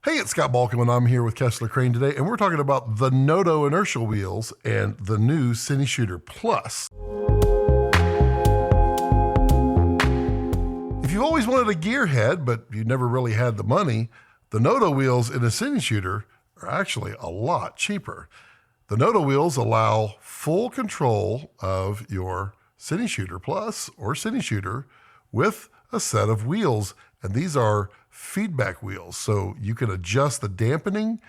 Hey, it's Scott Balcom, and I'm here with Kessler Crane today, and we're talking about the Nodo Inertia Wheels and the new CineShooter Plus. If you've always wanted a gearhead, but you never really had the money, the Nodo wheels in a CineShooter are actually a lot cheaper. The Nodo wheels allow full control of your CineShooter Plus or CineShooter with a set of wheels, and these are feedback wheels, so you can adjust the dampening,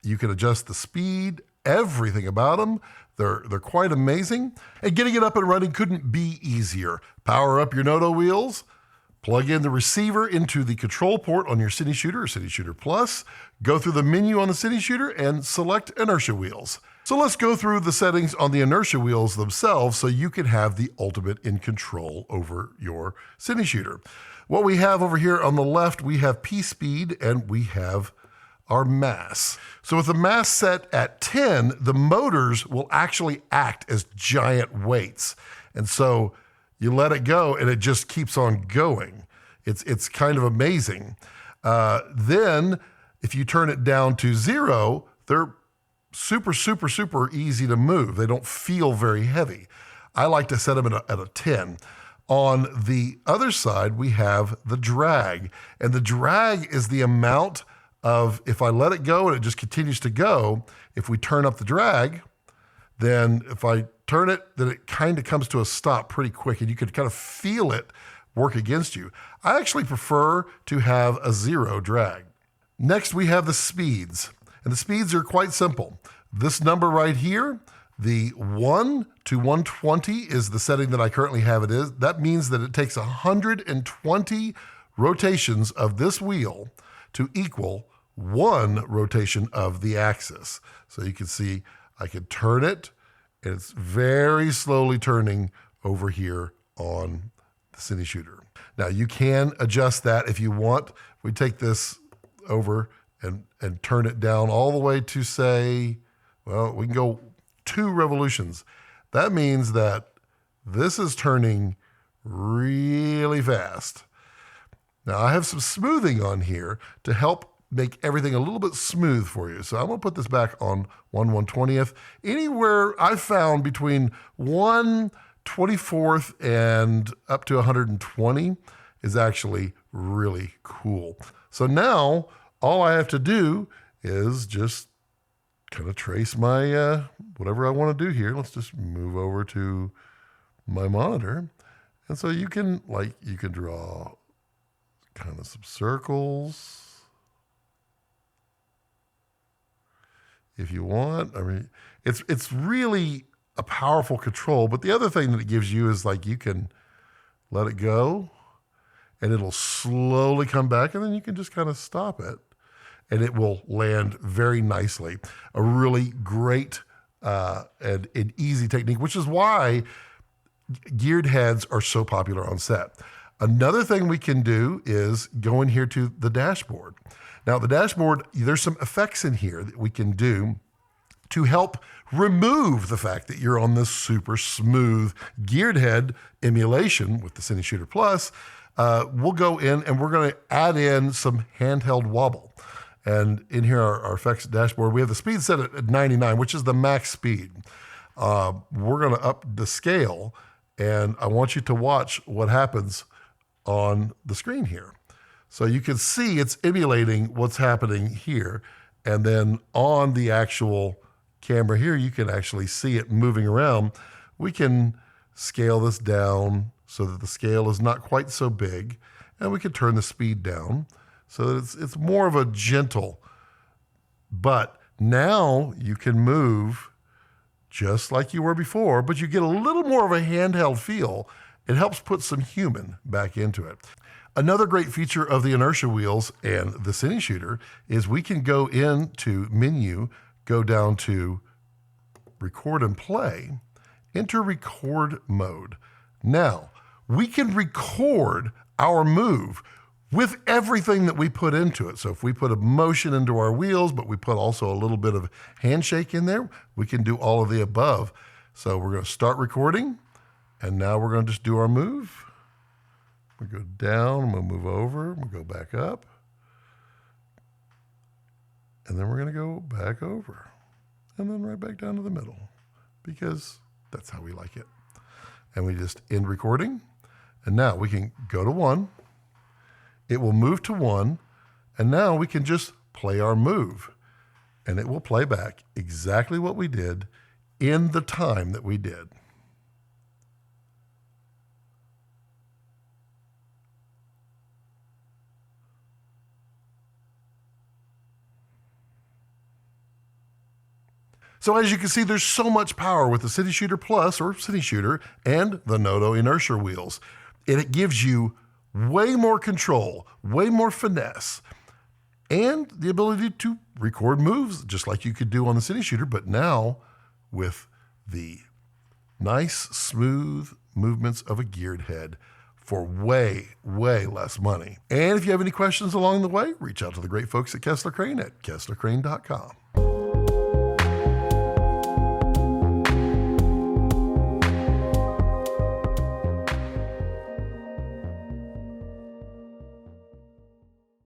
you can adjust the speed, everything about them. They're quite amazing, and getting it up and running couldn't be easier. Power up your Nodo wheels, plug in the receiver into the control port on your CineShooter or CineShooter Plus, go through the menu on the CineShooter and select inertia wheels. So let's go through the settings on the inertia wheels themselves so you can have the ultimate in control over your CineShooter. What we have over here on the left, we have P speed and we have our mass. So with the mass set at 10, the motors will actually act as giant weights. And so you let it go and it just keeps on going. It's kind of amazing. Then if you turn it down to 0, they're super easy to move. They don't feel very heavy. I like to set them at a 10. On the other side, we have the drag, and the drag is the amount of, if I let it go and it just continues to go, if we turn up the drag, then if I turn it, then it kind of comes to a stop pretty quick, and you can kind of feel it work against you. I actually prefer to have a 0 drag. Next, we have the speeds, and the speeds are quite simple. This number right here, the 1 to 120 is the setting that I currently have it is. That means that it takes 120 rotations of this wheel to equal 1 rotation of the axis. So you can see I can turn it, and it's very slowly turning over here on the CineShooter. Now you can adjust that if you want. We take this over and turn it down all the way to, say, well, we can go 2 revolutions. That means that this is turning really fast. Now I have some smoothing on here to help make everything a little bit smooth for you. So I'm gonna put this back on 1/120th. Anywhere I've found between 1/24th and up to 120 is actually really cool. So now all I have to do is just kind of trace my whatever I want to do here. Let's just move over to my monitor. And so you can draw kind of some circles if you want. I mean, it's really a powerful control, but the other thing that it gives you is you can let it go and it'll slowly come back, and then you can just kind of stop it and it will land very nicely. A really great and an easy technique, which is why geared heads are so popular on set. Another thing we can do is go in here to the dashboard. Now the dashboard, there's some effects in here that we can do to help remove the fact that you're on this super smooth geared head emulation with the CineShooter Plus. We'll go in and we're gonna add in some handheld wobble. And in here, our effects dashboard, we have the speed set at 99, which is the max speed. We're gonna up the scale, and I want you to watch what happens on the screen here. So you can see it's emulating what's happening here. And then on the actual camera here, you can actually see it moving around. We can scale this down so that the scale is not quite so big, and we can turn the speed down so that it's more of a gentle. But now you can move just like you were before, but you get a little more of a handheld feel. It helps put some human back into it. Another great feature of the inertia wheels and the CineShooter is we can go into menu, go down to record and play, enter record mode. Now, we can record our move with everything that we put into it. So if we put a motion into our wheels, but we put also a little bit of handshake in there, we can do all of the above. So we're gonna start recording, and now we're gonna just do our move. We go down, we'll move over, we'll go back up. And then we're going to go back over and then right back down to the middle because that's how we like it. And we just end recording. And now we can go to 1. It will move to 1. And now we can just play our move. And it will play back exactly what we did in the time that we did. So as you can see, there's so much power with the CineShooter Plus or CineShooter and the Nodo Inertia Wheels. It gives you way more control, way more finesse, and the ability to record moves just like you could do on the CineShooter, but now with the nice, smooth movements of a geared head for way, way less money. And if you have any questions along the way, reach out to the great folks at Kessler Crane at KesslerCrane.com.